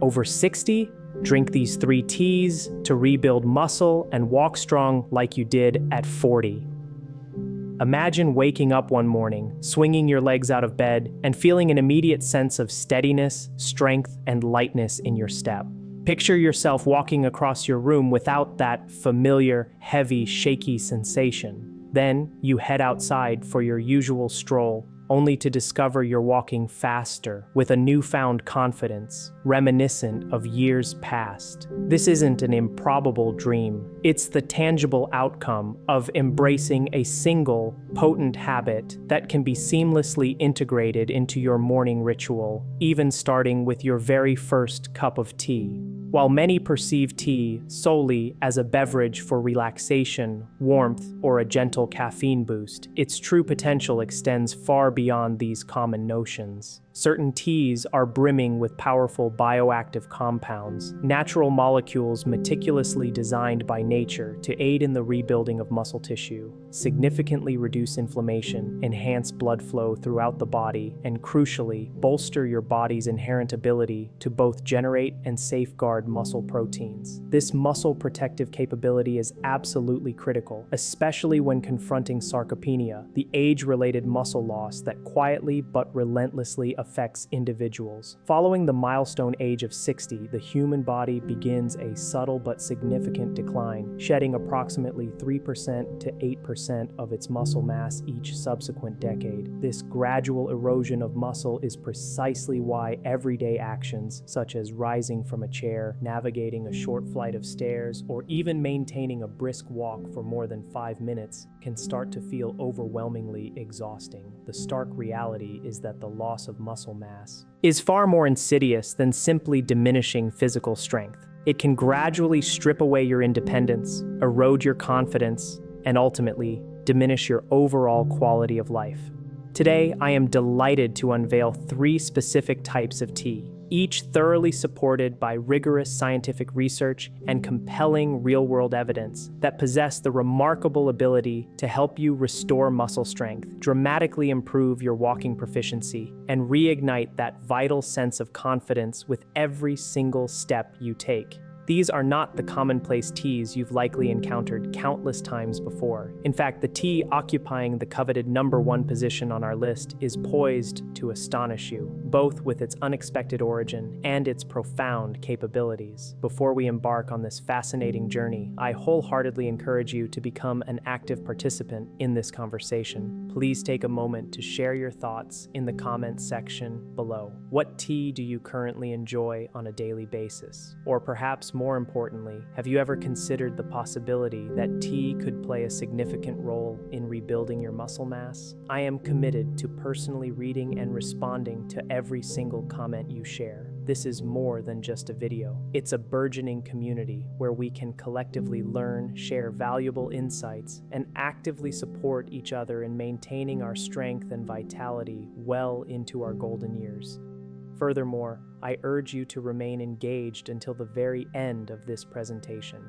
Over 60? Drink these 3 teas to rebuild muscle and walk strong like you did at 40. Imagine waking up one morning, swinging your legs out of bed, and feeling an immediate sense of steadiness, strength, and lightness in your step. Picture yourself walking across your room without that familiar, heavy, shaky sensation. Then you head outside for your usual stroll, only to discover you're walking faster, with a newfound confidence, reminiscent of years past. This isn't an improbable dream. It's the tangible outcome of embracing a single, potent habit that can be seamlessly integrated into your morning ritual, even starting with your very first cup of tea. While many perceive tea solely as a beverage for relaxation, warmth, or a gentle caffeine boost, its true potential extends far beyond these common notions. Certain teas are brimming with powerful bioactive compounds, natural molecules meticulously designed by nature to aid in the rebuilding of muscle tissue, significantly reduce inflammation, enhance blood flow throughout the body, and crucially, bolster your body's inherent ability to both generate and safeguard muscle proteins. This muscle protective capability is absolutely critical, especially when confronting sarcopenia, the age-related muscle loss that quietly but relentlessly affects individuals. Following the milestone age of 60, the human body begins a subtle but significant decline, shedding approximately 3% to 8% of its muscle mass each subsequent decade. This gradual erosion of muscle is precisely why everyday actions, such as rising from a chair, navigating a short flight of stairs, or even maintaining a brisk walk for more than 5 minutes, can start to feel overwhelmingly exhausting. The stark reality is that the loss of muscle mass is far more insidious than simply diminishing physical strength. It can gradually strip away your independence, erode your confidence, and ultimately diminish your overall quality of life. Today, I am delighted to unveil 3 specific types of tea, each thoroughly supported by rigorous scientific research and compelling real-world evidence that possess the remarkable ability to help you restore muscle strength, dramatically improve your walking proficiency, and reignite that vital sense of confidence with every single step you take. These are not the commonplace teas you've likely encountered countless times before. In fact, the tea occupying the coveted #1 position on our list is poised to astonish you, both with its unexpected origin and its profound capabilities. Before we embark on this fascinating journey, I wholeheartedly encourage you to become an active participant in this conversation. Please take a moment to share your thoughts in the comments section below. What tea do you currently enjoy on a daily basis? Or perhaps more importantly, have you ever considered the possibility that tea could play a significant role in rebuilding your muscle mass? I am committed to personally reading and responding to every single comment you share. This is more than just a video. It's a burgeoning community where we can collectively learn, share valuable insights, and actively support each other in maintaining our strength and vitality well into our golden years. Furthermore, I urge you to remain engaged until the very end of this presentation.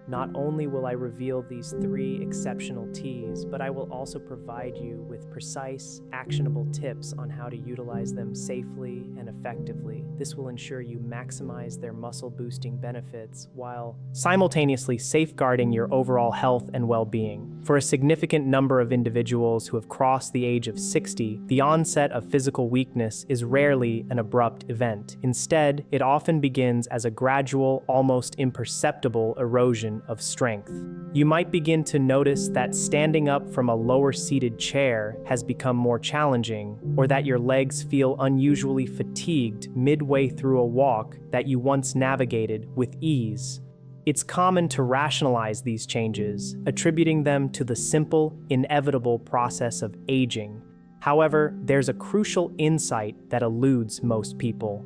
Not only will I reveal these 3 exceptional teas, but I will also provide you with precise, actionable tips on how to utilize them safely and effectively. This will ensure you maximize their muscle-boosting benefits while simultaneously safeguarding your overall health and well-being. For a significant number of individuals who have crossed the age of 60, the onset of physical weakness is rarely an abrupt event. Instead, it often begins as a gradual, almost imperceptible erosion of strength. You might begin to notice that standing up from a lower-seated chair has become more challenging, or that your legs feel unusually fatigued midway through a walk that you once navigated with ease. It's common to rationalize these changes, attributing them to the simple, inevitable process of aging. However, there's a crucial insight that eludes most people.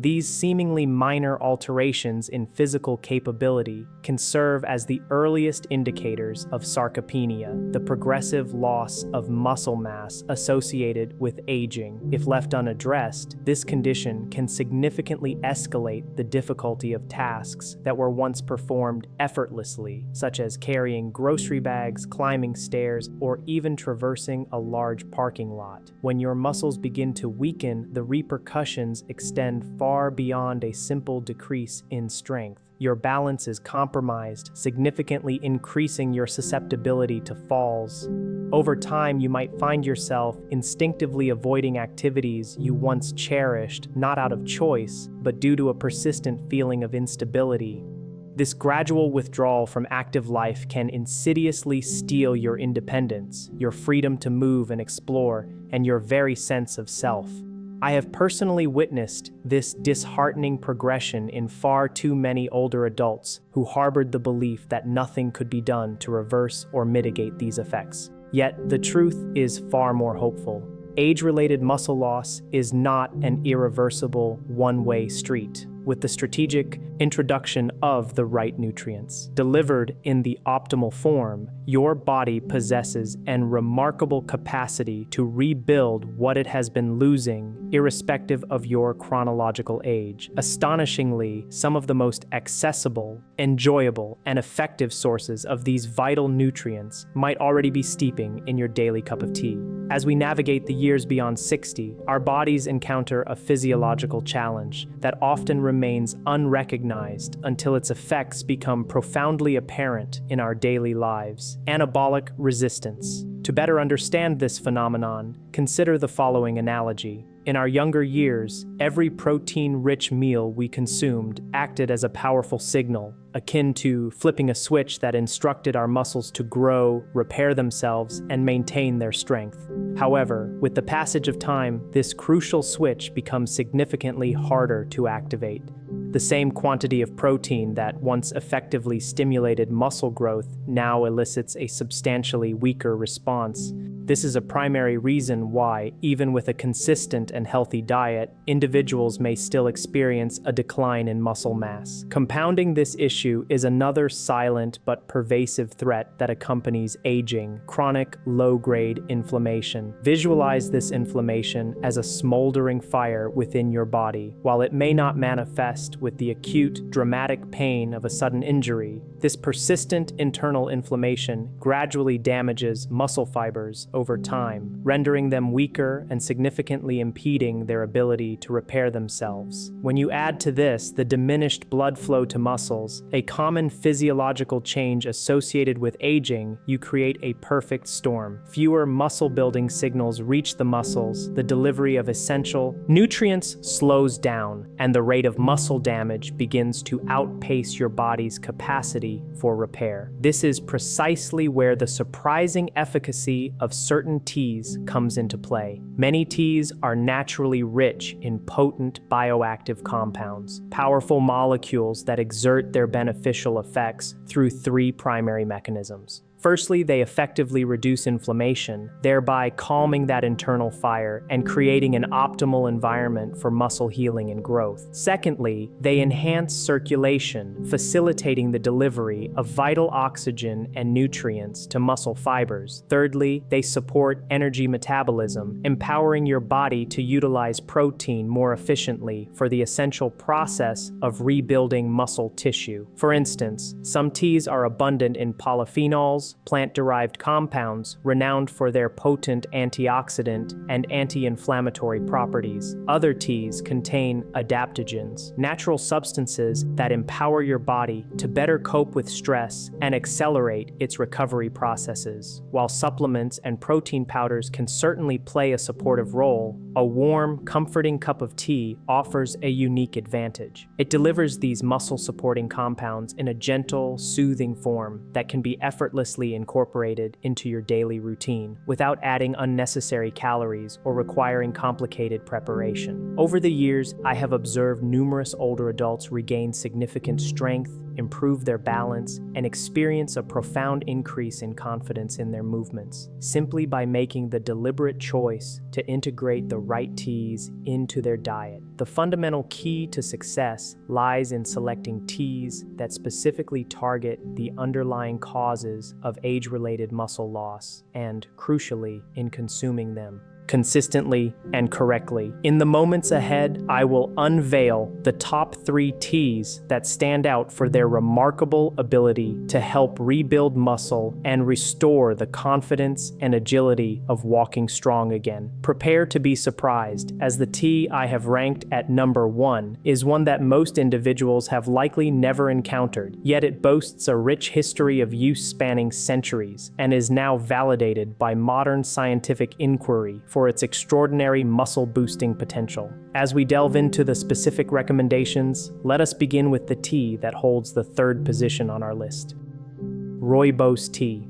These seemingly minor alterations in physical capability can serve as the earliest indicators of sarcopenia, the progressive loss of muscle mass associated with aging. If left unaddressed, this condition can significantly escalate the difficulty of tasks that were once performed effortlessly, such as carrying grocery bags, climbing stairs, or even traversing a large parking lot. When your muscles begin to weaken, the repercussions extend far far beyond a simple decrease in strength. Your balance is compromised, significantly increasing your susceptibility to falls. Over time, you might find yourself instinctively avoiding activities you once cherished, not out of choice, but due to a persistent feeling of instability. This gradual withdrawal from active life can insidiously steal your independence, your freedom to move and explore, and your very sense of self. I have personally witnessed this disheartening progression in far too many older adults who harbored the belief that nothing could be done to reverse or mitigate these effects. Yet, the truth is far more hopeful. Age-related muscle loss is not an irreversible one-way street. With the strategic introduction of the right nutrients delivered in the optimal form, your body possesses an remarkable capacity to rebuild what it has been losing, irrespective of your chronological age. Astonishingly, some of the most accessible, enjoyable, and effective sources of these vital nutrients might already be steeping in your daily cup of tea. As we navigate the years beyond 60, our bodies encounter a physiological challenge that often remains unrecognized until its effects become profoundly apparent in our daily lives: anabolic resistance. To better understand this phenomenon, consider the following analogy. In our younger years, every protein-rich meal we consumed acted as a powerful signal, akin to flipping a switch that instructed our muscles to grow, repair themselves, and maintain their strength. However, with the passage of time, this crucial switch becomes significantly harder to activate. The same quantity of protein that once effectively stimulated muscle growth now elicits a substantially weaker response. This is a primary reason why, even with a consistent and healthy diet, individuals may still experience a decline in muscle mass. Compounding this issue is another silent but pervasive threat that accompanies aging: chronic low-grade inflammation. Visualize this inflammation as a smoldering fire within your body. While it may not manifest with the acute, dramatic pain of a sudden injury, this persistent internal inflammation gradually damages muscle fibers over time, rendering them weaker and significantly impeding their ability to repair themselves. When you add to this the diminished blood flow to muscles, a common physiological change associated with aging, you create a perfect storm. Fewer muscle-building signals reach the muscles, the delivery of essential nutrients slows down, and the rate of muscle damage begins to outpace your body's capacity for repair. This is precisely where the surprising efficacy of certain teas comes into play. Many teas are naturally rich in potent bioactive compounds, powerful molecules that exert their beneficial effects through three primary mechanisms. Firstly, they effectively reduce inflammation, thereby calming that internal fire and creating an optimal environment for muscle healing and growth. Secondly, they enhance circulation, facilitating the delivery of vital oxygen and nutrients to muscle fibers. Thirdly, they support energy metabolism, empowering your body to utilize protein more efficiently for the essential process of rebuilding muscle tissue. For instance, some teas are abundant in polyphenols, plant-derived compounds renowned for their potent antioxidant and anti-inflammatory properties. Other teas contain adaptogens, natural substances that empower your body to better cope with stress and accelerate its recovery processes. While supplements and protein powders can certainly play a supportive role, a warm, comforting cup of tea offers a unique advantage. It delivers these muscle-supporting compounds in a gentle, soothing form that can be effortlessly incorporated into your daily routine without adding unnecessary calories or requiring complicated preparation. Over the years, I have observed numerous older adults regain significant strength, improve their balance, and experience a profound increase in confidence in their movements, simply by making the deliberate choice to integrate the right teas into their diet. The fundamental key to success lies in selecting teas that specifically target the underlying causes of age-related muscle loss and, crucially, in consuming them consistently and correctly. In the moments ahead, I will unveil the top 3 teas that stand out for their remarkable ability to help rebuild muscle and restore the confidence and agility of walking strong again. Prepare to be surprised, as the tea I have ranked at number 1 is one that most individuals have likely never encountered, yet it boasts a rich history of use spanning centuries and is now validated by modern scientific inquiry for its extraordinary muscle-boosting potential. As we delve into the specific recommendations, let us begin with the tea that holds the 3rd position on our list. Rooibos tea,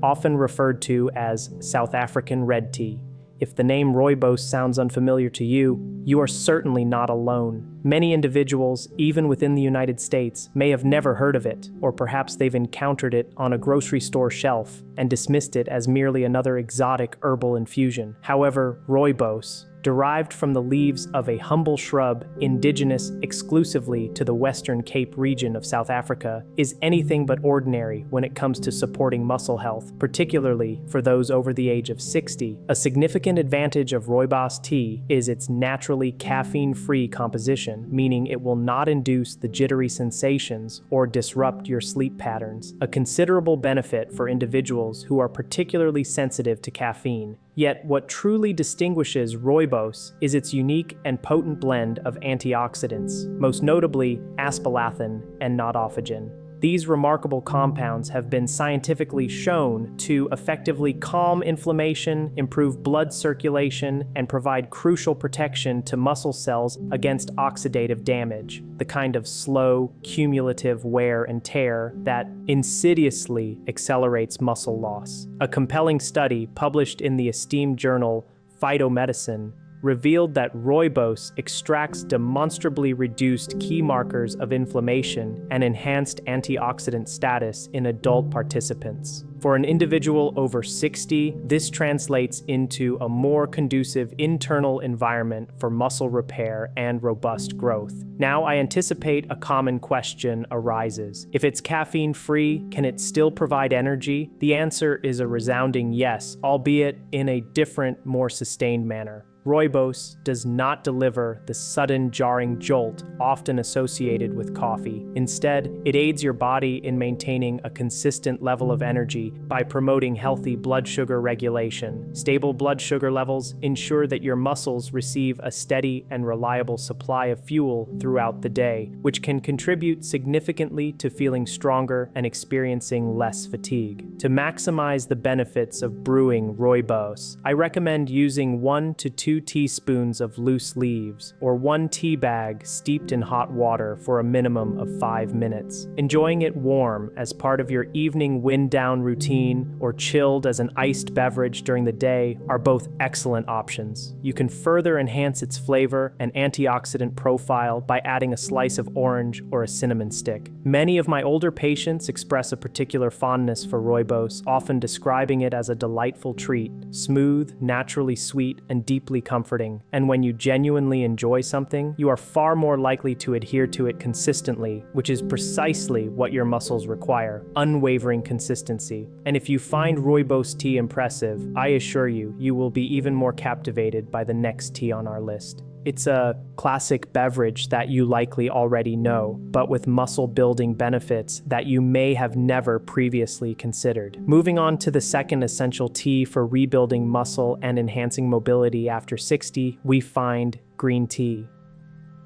often referred to as South African red tea. If the name rooibos sounds unfamiliar to you, you are certainly not alone. Many individuals, even within the United States, may have never heard of it, or perhaps they've encountered it on a grocery store shelf and dismissed it as merely another exotic herbal infusion. However, rooibos, derived from the leaves of a humble shrub indigenous exclusively to the Western Cape region of South Africa, is anything but ordinary when it comes to supporting muscle health, particularly for those over the age of 60. A significant advantage of rooibos tea is its naturally caffeine-free composition, meaning it will not induce the jittery sensations or disrupt your sleep patterns, a considerable benefit for individuals who are particularly sensitive to caffeine. Yet what truly distinguishes rooibos is its unique and potent blend of antioxidants, most notably aspalathin and nodophagen. These remarkable compounds have been scientifically shown to effectively calm inflammation, improve blood circulation, and provide crucial protection to muscle cells against oxidative damage, the kind of slow, cumulative wear and tear that insidiously accelerates muscle loss. A compelling study published in the esteemed journal Phytomedicine revealed that rooibos extracts demonstrably reduced key markers of inflammation and enhanced antioxidant status in adult participants. For an individual over 60, this translates into a more conducive internal environment for muscle repair and robust growth. Now, I anticipate a common question arises. If it's caffeine-free, can it still provide energy? The answer is a resounding yes, albeit in a different, more sustained manner. Rooibos does not deliver the sudden jarring jolt often associated with coffee. Instead, it aids your body in maintaining a consistent level of energy by promoting healthy blood sugar regulation. Stable blood sugar levels ensure that your muscles receive a steady and reliable supply of fuel throughout the day, which can contribute significantly to feeling stronger and experiencing less fatigue. To maximize the benefits of brewing rooibos, I recommend using 1 to 2 teaspoons of loose leaves, or 1 tea bag steeped in hot water for a minimum of 5 minutes. Enjoying it warm as part of your evening wind-down routine or chilled as an iced beverage during the day are both excellent options. You can further enhance its flavor and antioxidant profile by adding a slice of orange or a cinnamon stick. Many of my older patients express a particular fondness for rooibos, often describing it as a delightful treat, smooth, naturally sweet, and deeply comforting. And when you genuinely enjoy something, you are far more likely to adhere to it consistently, which is precisely what your muscles require: unwavering consistency. And if you find rooibos tea impressive, I assure you, you will be even more captivated by the next tea on our list. It's a classic beverage that you likely already know, but with muscle-building benefits that you may have never previously considered. Moving on to the second essential tea for rebuilding muscle and enhancing mobility after 60, we find green tea.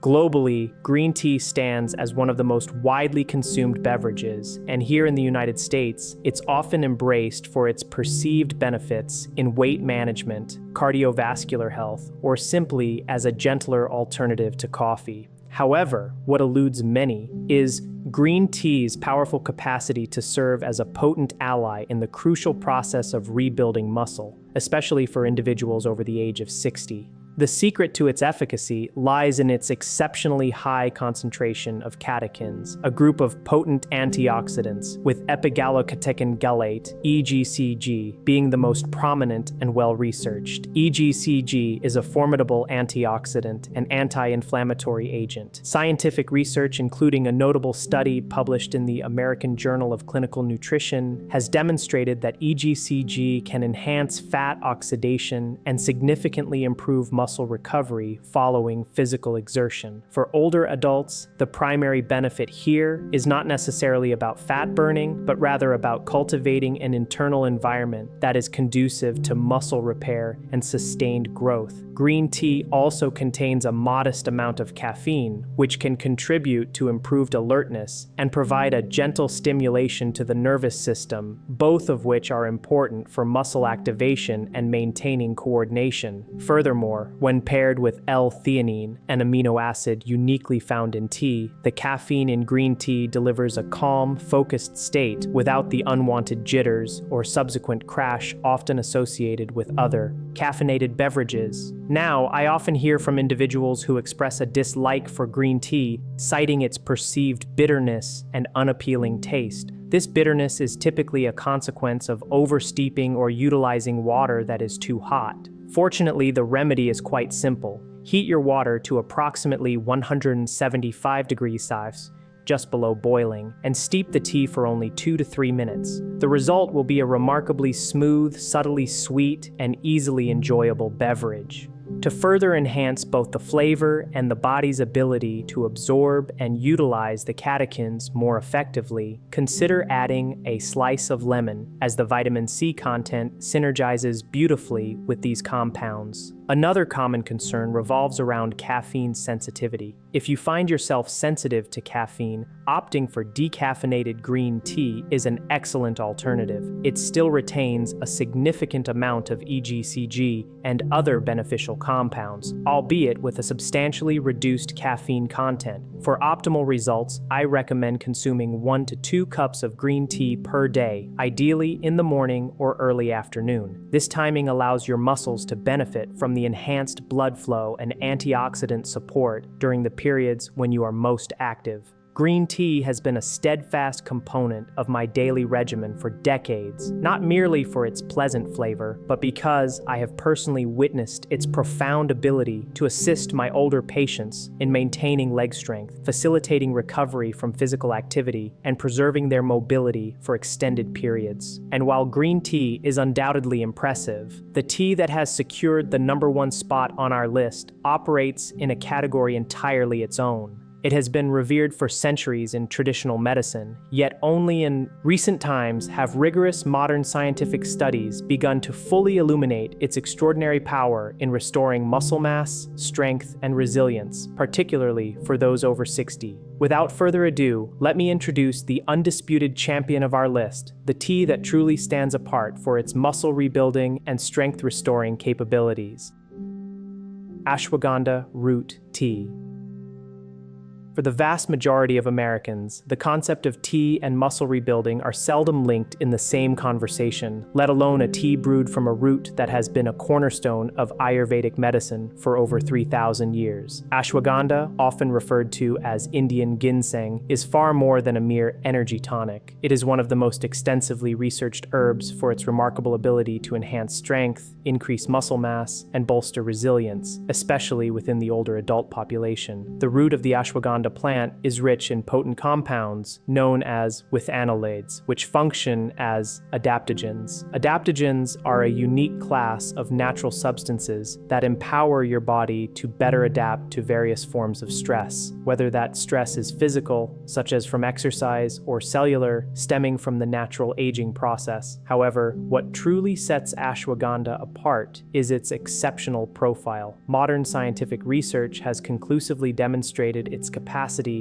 Globally, green tea stands as one of the most widely consumed beverages, and here in the United States, it's often embraced for its perceived benefits in weight management, cardiovascular health, or simply as a gentler alternative to coffee. However, what eludes many is green tea's powerful capacity to serve as a potent ally in the crucial process of rebuilding muscle, especially for individuals over the age of 60. The secret to its efficacy lies in its exceptionally high concentration of catechins, a group of potent antioxidants, with epigallocatechin gallate, EGCG, being the most prominent and well-researched. EGCG is a formidable antioxidant and anti-inflammatory agent. Scientific research, including a notable study published in the American Journal of Clinical Nutrition, has demonstrated that EGCG can enhance fat oxidation and significantly improve muscle recovery following physical exertion. For older adults, the primary benefit here is not necessarily about fat burning, but rather about cultivating an internal environment that is conducive to muscle repair and sustained growth. Green tea also contains a modest amount of caffeine, which can contribute to improved alertness and provide a gentle stimulation to the nervous system, both of which are important for muscle activation and maintaining coordination. Furthermore, when paired with L-theanine, an amino acid uniquely found in tea, the caffeine in green tea delivers a calm, focused state without the unwanted jitters or subsequent crash often associated with other caffeinated beverages. Now, I often hear from individuals who express a dislike for green tea, citing its perceived bitterness and unappealing taste. This bitterness is typically a consequence of oversteeping or utilizing water that is too hot. Fortunately, the remedy is quite simple. Heat your water to approximately 175 degrees Celsius, just below boiling, and steep the tea for only 2 to 3 minutes. The result will be a remarkably smooth, subtly sweet, and easily enjoyable beverage. To further enhance both the flavor and the body's ability to absorb and utilize the catechins more effectively, consider adding a slice of lemon, as the vitamin C content synergizes beautifully with these compounds. Another common concern revolves around caffeine sensitivity. If you find yourself sensitive to caffeine, opting for decaffeinated green tea is an excellent alternative. It still retains a significant amount of EGCG and other beneficial compounds, albeit with a substantially reduced caffeine content. For optimal results, I recommend consuming 1 to 2 cups of green tea per day, ideally in the morning or early afternoon. This timing allows your muscles to benefit from the enhanced blood flow and antioxidant support during the periods when you are most active. Green tea has been a steadfast component of my daily regimen for decades, not merely for its pleasant flavor, but because I have personally witnessed its profound ability to assist my older patients in maintaining leg strength, facilitating recovery from physical activity, and preserving their mobility for extended periods. And while green tea is undoubtedly impressive, the tea that has secured the #1 spot on our list operates in a category entirely its own. It has been revered for centuries in traditional medicine, yet only in recent times have rigorous modern scientific studies begun to fully illuminate its extraordinary power in restoring muscle mass, strength, and resilience, particularly for those over 60. Without further ado, let me introduce the undisputed champion of our list, the tea that truly stands apart for its muscle rebuilding and strength restoring capabilities. Ashwagandha root tea. For the vast majority of Americans, the concept of tea and muscle rebuilding are seldom linked in the same conversation, let alone a tea brewed from a root that has been a cornerstone of Ayurvedic medicine for over 3,000 years. Ashwagandha, often referred to as Indian ginseng, is far more than a mere energy tonic. It is one of the most extensively researched herbs for its remarkable ability to enhance strength, increase muscle mass, and bolster resilience, especially within the older adult population. The root of the ashwagandha plant is rich in potent compounds known as withanolides, which function as adaptogens. Adaptogens are a unique class of natural substances that empower your body to better adapt to various forms of stress, whether that stress is physical, such as from exercise, or cellular, stemming from the natural aging process. However, what truly sets ashwagandha apart is its exceptional profile. Modern scientific research has conclusively demonstrated its capacity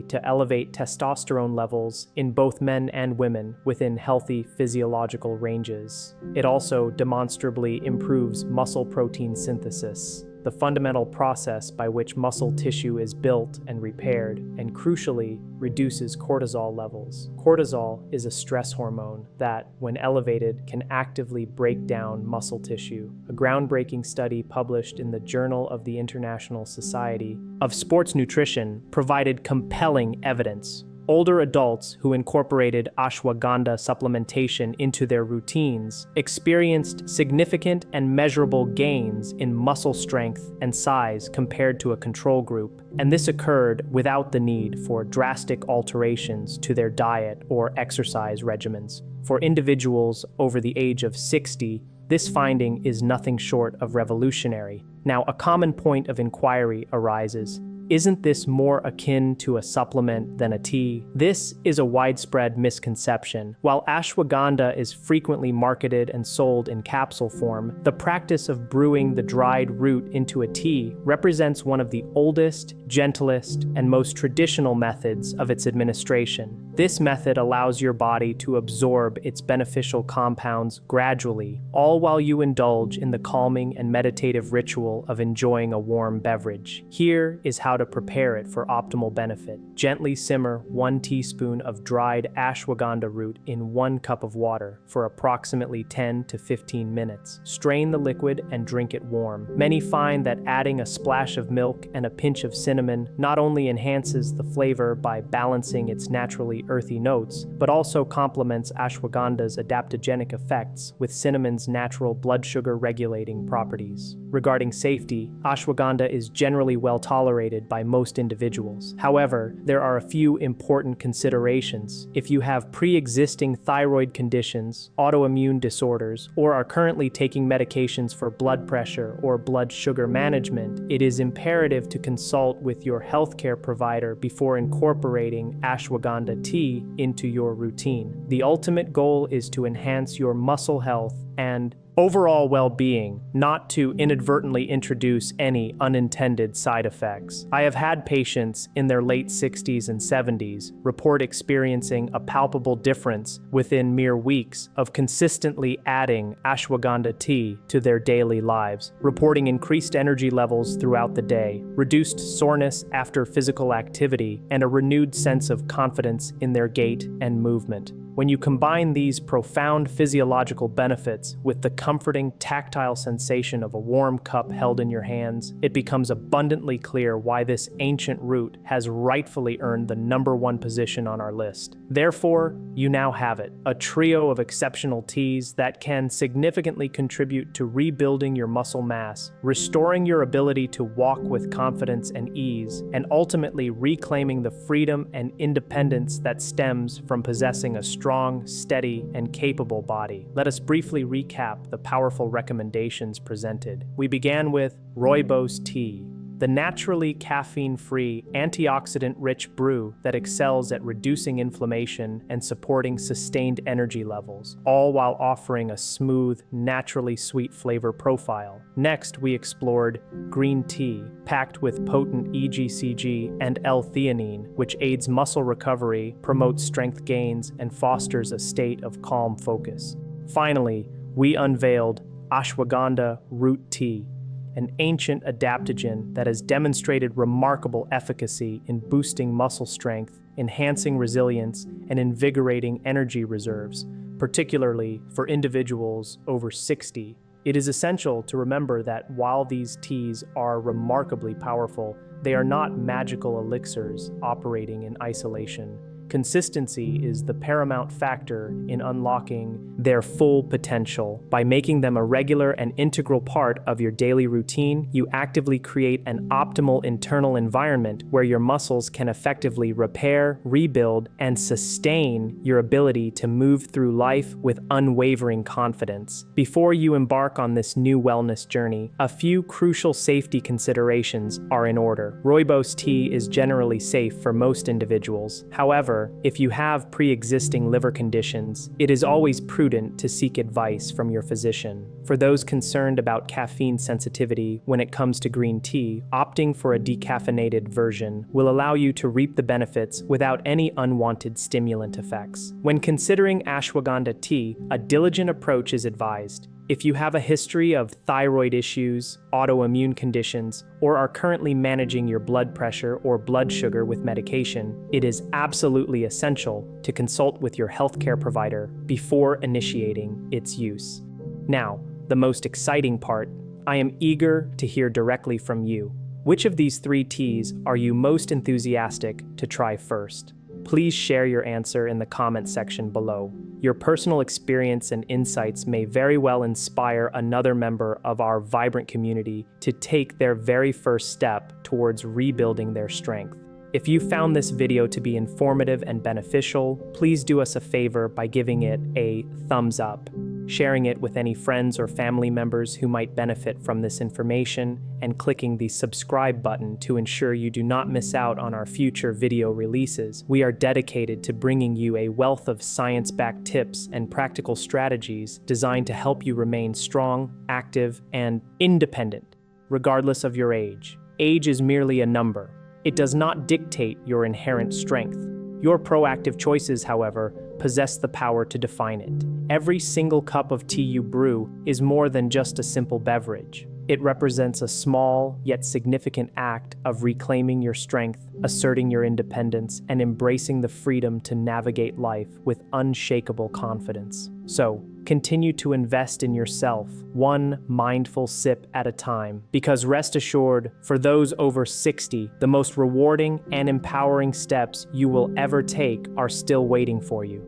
to elevate testosterone levels in both men and women within healthy physiological ranges. It also demonstrably improves muscle protein synthesis. the fundamental process by which muscle tissue is built and repaired, and crucially, reduces cortisol levels. Cortisol is a stress hormone that, when elevated, can actively break down muscle tissue. A groundbreaking study published in the Journal of the International Society of Sports Nutrition provided compelling evidence. Older adults who incorporated ashwagandha supplementation into their routines experienced significant and measurable gains in muscle strength and size compared to a control group, and this occurred without the need for drastic alterations to their diet or exercise regimens. For individuals over the age of 60, this finding is nothing short of revolutionary. Now, a common point of inquiry arises. Isn't this more akin to a supplement than a tea? This is a widespread misconception. While ashwagandha is frequently marketed and sold in capsule form, the practice of brewing the dried root into a tea represents one of the oldest, gentlest, and most traditional methods of its administration. This method allows your body to absorb its beneficial compounds gradually, all while you indulge in the calming and meditative ritual of enjoying a warm beverage. Here is how to prepare it for optimal benefit. Gently simmer 1 teaspoon of dried ashwagandha root in 1 cup of water for approximately 10 to 15 minutes. Strain the liquid and drink it warm. Many find that adding a splash of milk and a pinch of cinnamon not only enhances the flavor by balancing its naturally earthy notes, but also complements ashwagandha's adaptogenic effects with cinnamon's natural blood sugar regulating properties. Regarding safety, ashwagandha is generally well tolerated by most individuals. However, there are a few important considerations. If you have pre-existing thyroid conditions, autoimmune disorders, or are currently taking medications for blood pressure or blood sugar management, it is imperative to consult with your healthcare provider before incorporating ashwagandha tea into your routine. The ultimate goal is to enhance your muscle health and overall well-being, not to inadvertently introduce any unintended side effects. I have had patients in their late 60s and 70s report experiencing a palpable difference within mere weeks of consistently adding ashwagandha tea to their daily lives, reporting increased energy levels throughout the day, reduced soreness after physical activity, and a renewed sense of confidence in their gait and movement. When you combine these profound physiological benefits with the comforting tactile sensation of a warm cup held in your hands, it becomes abundantly clear why this ancient root has rightfully earned the #1 position on our list. Therefore, you now have it, a trio of exceptional teas that can significantly contribute to rebuilding your muscle mass, restoring your ability to walk with confidence and ease, and ultimately reclaiming the freedom and independence that stems from possessing a strong, steady, and capable body. Let us briefly recap the powerful recommendations presented. We began with rooibos tea, the naturally caffeine-free, antioxidant-rich brew that excels at reducing inflammation and supporting sustained energy levels, all while offering a smooth, naturally sweet flavor profile. Next, we explored green tea, packed with potent EGCG and L-theanine, which aids muscle recovery, promotes strength gains, and fosters a state of calm focus. Finally, we unveiled ashwagandha root tea, an ancient adaptogen that has demonstrated remarkable efficacy in boosting muscle strength, enhancing resilience, and invigorating energy reserves, particularly for individuals over 60. It is essential to remember that while these teas are remarkably powerful, they are not magical elixirs operating in isolation. Consistency is the paramount factor in unlocking their full potential. By making them a regular and integral part of your daily routine, you actively create an optimal internal environment where your muscles can effectively repair, rebuild, and sustain your ability to move through life with unwavering confidence. Before you embark on this new wellness journey, a few crucial safety considerations are in order. Rooibos tea is generally safe for most individuals. However, if you have pre-existing liver conditions, it is always prudent to seek advice from your physician. For those concerned about caffeine sensitivity when it comes to green tea, opting for a decaffeinated version will allow you to reap the benefits without any unwanted stimulant effects. When considering ashwagandha tea, a diligent approach is advised. If you have a history of thyroid issues, autoimmune conditions, or are currently managing your blood pressure or blood sugar with medication, it is absolutely essential to consult with your healthcare provider before initiating its use. Now, the most exciting part, I am eager to hear directly from you. Which of these 3 teas are you most enthusiastic to try first? Please share your answer in the comment section below. Your personal experience and insights may very well inspire another member of our vibrant community to take their very first step towards rebuilding their strength. If you found this video to be informative and beneficial, please do us a favor by giving it a thumbs up, sharing it with any friends or family members who might benefit from this information, and clicking the subscribe button to ensure you do not miss out on our future video releases. We are dedicated to bringing you a wealth of science-backed tips and practical strategies designed to help you remain strong, active, and independent, regardless of your age. Age is merely a number. It does not dictate your inherent strength. Your proactive choices, however, possess the power to define it. Every single cup of tea you brew is more than just a simple beverage. It represents a small yet significant act of reclaiming your strength, asserting your independence, and embracing the freedom to navigate life with unshakable confidence. So, continue to invest in yourself, one mindful sip at a time, because rest assured, for those over 60, the most rewarding and empowering steps you will ever take are still waiting for you.